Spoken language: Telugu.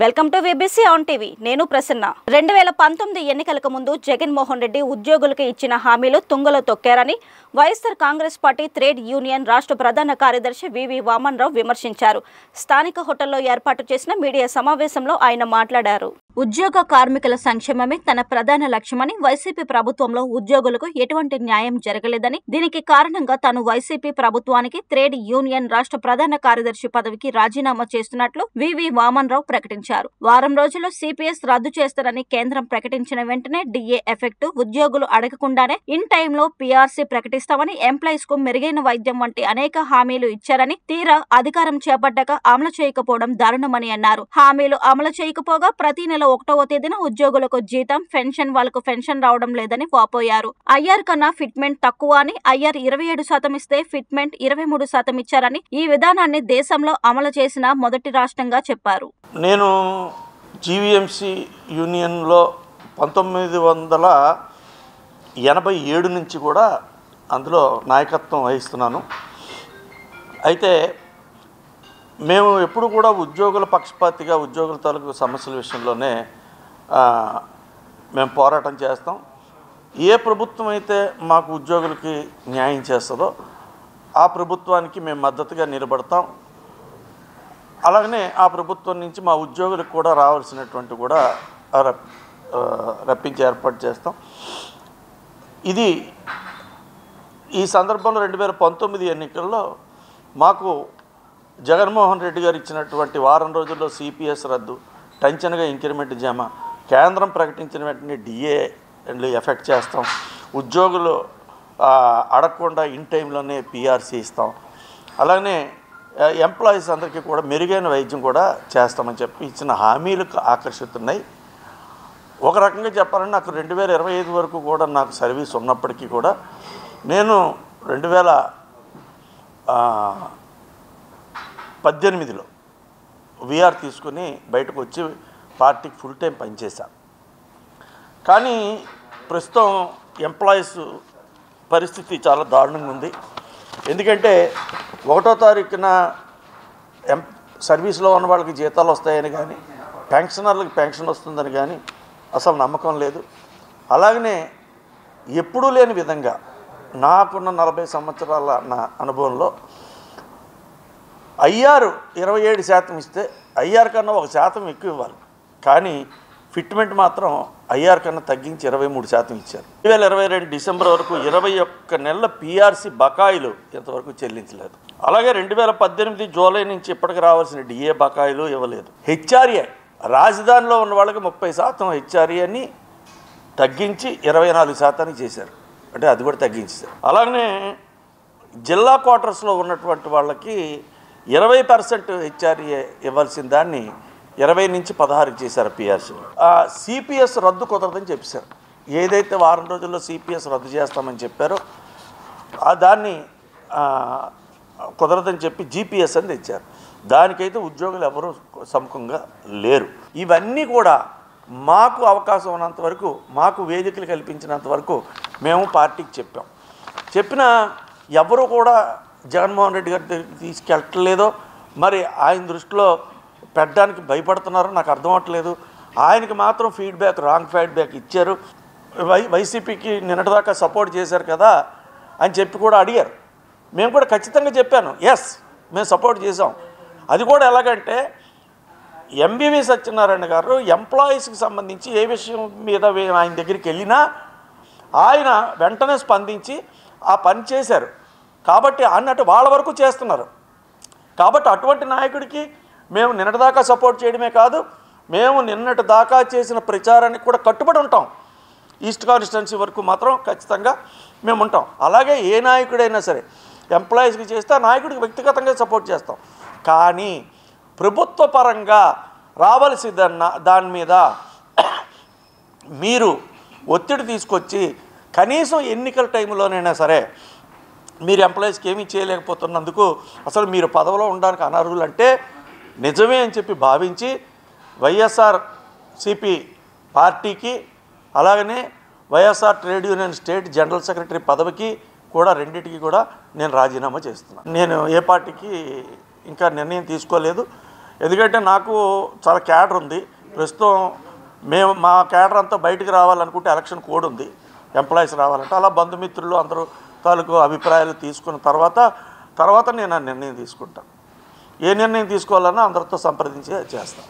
Welcome to VBC on TV. నేను ప్రసన్న. 2019 ఎన్నికలకు ముందు జగన్మోహన్ రెడ్డి ఉద్యోగులకు ఇచ్చిన హామీలు తుంగలో తొక్కారని YSR Congress party trade union రాష్ట్ర ప్రధాన కార్యదర్శి వివి వామన్రావు విమర్శించారు. స్థానిక హోటల్లో ఏర్పాటు చేసిన మీడియా సమావేశంలో ఆయన మాట్లాడారు. ఉద్యోగ కార్మికుల సంక్షేమమే తన ప్రధాన లక్ష్యమని, వైసీపీ ప్రభుత్వంలో ఉద్యోగులకు ఎటువంటి న్యాయం జరగలేదని, దీనికి కారణంగా తాను వైసీపీ ప్రభుత్వానికి ట్రేడ్ యూనియన్ రాష్ట్ర ప్రధాన కార్యదర్శి పదవికి రాజీనామా చేస్తున్నట్లు వివి వామన్రావు ప్రకటించారు. వారం రోజుల్లో సిపిఎస్ రద్దు చేస్తారని కేంద్రం ప్రకటించిన వెంటనే డిఏ ఎఫెక్ట్ ఉద్యోగులు అడగకుండానే ఇన్ టైంలో పీఆర్సీ ప్రకటిస్తామని, ఎంప్లాయీస్ కు మెరుగైన వైద్యం వంటి అనేక హామీలు ఇచ్చారని, తీరా అధికారం చేపట్టాక అమలు చేయకపోవడం దారుణమని అన్నారు. హామీలు అమలు చేయకపోగా ప్రతి నెల 1వ తేదీన ఉద్యోగులకు జీతం, పెన్షన్ వాళ్లకు పెన్షన్ రావడం లేదని వాపోయారు. ఐఆర్ కన్నా ఫిట్మెంట్ తక్కువ అని, ఐఆర్ 27% ఇస్తే ఫిట్మెంట్ 23% ఇచ్చారని, ఈ విధానాన్ని దేశంలో అమలు చేసిన మొదటి రాష్ట్రంగా చెప్పారు. నేను జీవీఎంసీ యూనియన్లో 1987 నుంచి కూడా అందులో నాయకత్వం వహిస్తున్నాను. అయితే మేము ఎప్పుడు కూడా ఉద్యోగుల పక్షపాతిగా ఉద్యోగుల తాలూకు సమస్యల విషయంలోనే మేము పోరాటం చేస్తాం. ఏ ప్రభుత్వం అయితే మాకు ఉద్యోగులకి న్యాయం చేస్తుందో ఆ ప్రభుత్వానికి మేము మద్దతుగా నిలబడతాం. అలాగనే ఆ ప్రభుత్వం నుంచి మా ఉద్యోగులకు కూడా రావాల్సినటువంటి కూడా రప్పించి ఏర్పాటు చేస్తాం. ఇది ఈ సందర్భంలో 2019 ఎన్నికల్లో మాకు జగన్మోహన్ రెడ్డి గారు ఇచ్చినటువంటి వారం రోజుల్లో సిపిఎస్ రద్దు, టెన్షన్గా ఇంక్రిమెంట్ జమ, కేంద్రం ప్రకటించిన వెంటనే డిఏ ఎఫెక్ట్ చేస్తాం, ఉద్యోగులు అడగకుండా ఇన్ టైంలోనే పీఆర్సీ ఇస్తాం, అలానే ఎంప్లాయీస్ అందరికీ కూడా మెరుగైన వైద్యం కూడా చేస్తామని చెప్పి ఇచ్చిన హామీలకు ఆకర్షిస్తున్నాయి. ఒక రకంగా చెప్పాలంటే నాకు 2025 వరకు కూడా నాకు సర్వీస్ ఉన్నప్పటికీ కూడా నేను 2018లో వీఆర్ తీసుకుని బయటకు వచ్చి పార్టీకి ఫుల్ టైం పనిచేశాను. కానీ ప్రస్తుతం ఎంప్లాయీస్ పరిస్థితి చాలా దారుణంగా ఉంది. ఎందుకంటే 1వ తారీఖున సర్వీస్లో ఉన్న వాళ్ళకి జీతాలు వస్తాయని కానీ, పెన్షనర్లకు పెన్షన్ వస్తుందని కానీ అసలు నమ్మకం లేదు. అలాగనే ఎప్పుడూ లేని విధంగా నాకున్న 40 సంవత్సరాల నా అనుభవంలో ఐఆర్ 27% ఇస్తే ఐఆర్ కన్నా 1% ఎక్కువ ఇవ్వాలి, కానీ ఫిట్మెంట్ మాత్రం ఐఆర్ కన్నా తగ్గించి 23% ఇచ్చారు. 2022 డిసెంబర్ వరకు 21 నెలల పీఆర్సీ బకాయిలు ఇంతవరకు చెల్లించలేదు. అలాగే 2018 జూలై నుంచి ఇప్పటికి రావాల్సిన డిఏ బకాయిలు ఇవ్వలేదు. హెచ్ఆర్ఏ రాజధానిలో ఉన్న వాళ్ళకి 30% హెచ్ఆర్ఏని తగ్గించి 24% చేశారు, అంటే అది కూడా తగ్గించారు. అలాగనే జిల్లా క్వార్టర్స్లో ఉన్నటువంటి వాళ్ళకి 20% హెచ్ఆర్ఏ ఇవ్వాల్సిన దాన్ని 20 నుంచి 16 చేశారు పీఆర్సీ. సిపిఎస్ రద్దు కుదరదని చెప్పారు. ఏదైతే వారం రోజుల్లో సిపిఎస్ రద్దు చేస్తామని చెప్పారో దాన్ని కుదరదని చెప్పి జీపీఎస్ అని తెచ్చారు. దానికైతే ఉద్యోగులు ఎవరూ సముఖంగా లేరు. ఇవన్నీ కూడా మాకు అవకాశం ఉన్నంత వరకు, మాకు వేదికలు కల్పించినంత వరకు మేము పార్టీకి చెప్పినా ఎవరు కూడా జగన్మోహన్ రెడ్డి గారి దగ్గరికి తీసుకెళ్ళట్లేదో, మరి ఆయన దృష్టిలో పెట్టడానికి భయపడుతున్నారో నాకు అర్థం అవ్వట్లేదు. ఆయనకి మాత్రం రాంగ్ ఫీడ్బ్యాక్ ఇచ్చారు. వైసీపీకి నిన్నటిదాకా సపోర్ట్ చేశారు కదా అని చెప్పి కూడా అడిగారు. మేము కూడా ఖచ్చితంగా చెప్పాను, ఎస్ మేము సపోర్ట్ చేసాం. అది కూడా ఎలాగంటే ఎంబీవీ సత్యనారాయణ గారు ఎంప్లాయీస్కి సంబంధించి ఏ విషయం మీద ఆయన దగ్గరికి వెళ్ళినా ఆయన వెంటనే స్పందించి ఆ పని చేశారు. కాబట్టి అన్నట్టు వాళ్ళ వరకు చేస్తున్నారు. కాబట్టి అటువంటి నాయకుడికి మేము నిన్నటిదాకా సపోర్ట్ చేయడమే కాదు, మేము నిన్నటి దాకా చేసిన ప్రచారానికి కూడా కట్టుబడి ఉంటాం. ఈస్ట్ కాన్స్టిట్యున్సీ వరకు మాత్రం ఖచ్చితంగా మేము ఉంటాం. అలాగే ఏ నాయకుడైనా సరే ఎంప్లాయీస్కి చేస్తే ఆ నాయకుడికి వ్యక్తిగతంగా సపోర్ట్ చేస్తాం. కానీ ప్రభుత్వ పరంగా రావాల్సిందన్న దాని మీద మీరు ఒత్తిడి తీసుకొచ్చి కనీసం ఎన్నికల టైంలోనైనా సరే మీరు ఎంప్లాయీస్కి ఏమీ చేయలేకపోతున్నందుకు అసలు మీరు పదవిలో ఉండడానికి అనర్హులు అంటే నిజమే అని చెప్పి భావించి వైఎస్ఆర్సీపీ పార్టీకి, అలాగనే YSR trade union state general secretary పదవికి కూడా రెండింటికి కూడా నేను రాజీనామా చేస్తున్నాను. నేను ఏ పార్టీకి ఇంకా నిర్ణయం తీసుకోలేదు. ఎందుకంటే నాకు చాలా క్యాడర్ ఉంది. ప్రస్తుతం మా క్యాడర్ అంతా బయటికి రావాలనుకుంటే ఎలక్షన్ కోడ్ ఉంది, ఎంప్లాయీస్ రావాలంటే. అలా బంధుమిత్రులు అందరూ తాలూకు అభిప్రాయాలు తీసుకున్న తర్వాత నేను ఆ నిర్ణయం తీసుకుంటాను. ఏ నిర్ణయం తీసుకోవాలన్నా అందరితో సంప్రదించి చేస్తాను.